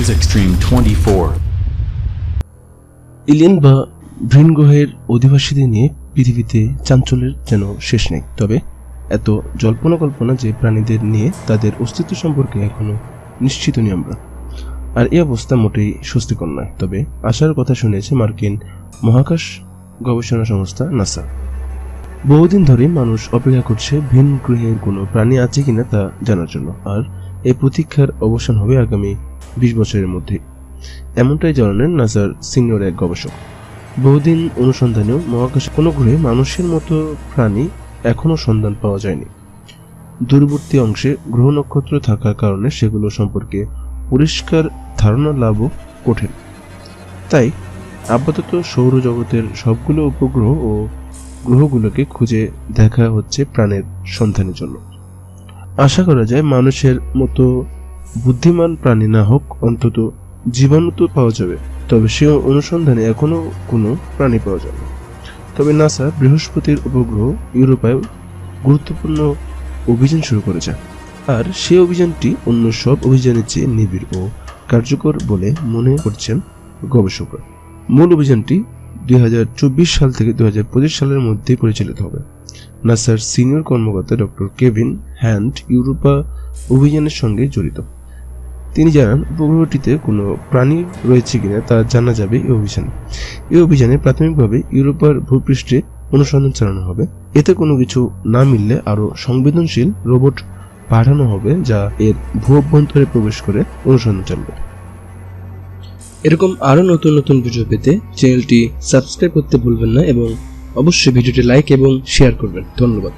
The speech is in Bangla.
Aliens Extreme 24. এলিয়েন বা ভিন গ্রহের অধিবাসীদের নিয়ে পৃথিবীতে চাঞ্চল্যের যেন শেষ নেই। তবে এত জল্পনা কল্পনা যে প্রাণীদের নিয়ে তাদের অস্তিত্ব সম্পর্কে এখনো নিশ্চিত নই আমরা। আর এই অবস্থা মোটেই স্বস্তিকর নয়। তবে আশার কথা শুনেছে মার্কিন মহাকাশ গবেষণা সংস্থা নাসা। বহুদিন ধরে মানুষ অপেক্ষা করছে ভিন গ্রহের কোনো প্রাণী আছে কিনা তা জানার জন্য, আর এই প্রতীক্ষার অবসান হবে আগামী 20 বছরের মধ্যে, এমনটাই জানালেন নাসার সিনিয়র এক গবেষক। বহুদিন অনুসন্ধানেও মহাকাশে কোনো গ্রহে মানুষের মতো প্রাণী এখনও সন্ধান পাওয়া যায়নি। দূরবর্তী অংশে গ্রহ নক্ষত্র থাকার কারণে সেগুলো সম্পর্কে পরিষ্কার ধারণা লাভও কঠিন। তাই আপাতত সৌরজগতের সবগুলো উপগ্রহ ও গ্রহগুলোকে খুঁজে দেখা হচ্ছে প্রাণের সন্ধানের জন্য। আশা করা যায় মানুষের মতো বুদ্ধিমান প্রাণী না হোক, অন্তত জীবাণু তো পাওয়া যাবে। তবে সে অনুসন্ধানে এখনো কোনো প্রাণী পাওয়া যাবে। তবে নাসা বৃহস্পতির উপগ্রহ ইউরোপায় গুরুত্বপূর্ণ অভিযান শুরু করেছে, আর সেই অভিযানটি অন্য সব অভিযানের চেয়ে নিবিড় ও কার্যকর বলে মনে করছেন গবেষকরা। মূল অভিযানটি 2024 সাল থেকে 2025 সালের মধ্যেই পরিচালিত হবে। নাসার সিনিয়র কর্মকর্তা ডক্টর কেভিন হ্যান্ড ইউরোপা অভিযানের সঙ্গে জড়িত। তিনি জানান, উপগ্রহটিতে কোনো প্রাণী রয়েছে কিনা তা জানা যাবে এই অভিযানে প্রাথমিকভাবে ইউরোপার ভূপৃষ্ঠে অনুসন্ধান চালানো হবে। এতে কোনো কিছু না মিললে আরও সংবেদনশীল রোবট পাঠানো হবে, যা এর ভূ অভ্যন্তরে প্রবেশ করে অনুসন্ধান চালাবে। এরকম আরো নতুন নতুন ভিডিও পেতে চ্যানেলটি সাবস্ক্রাইব করতে ভুলবেন না এবং অবশ্যই ভিডিওটি লাইক এবং শেয়ার করবেন। ধন্যবাদ।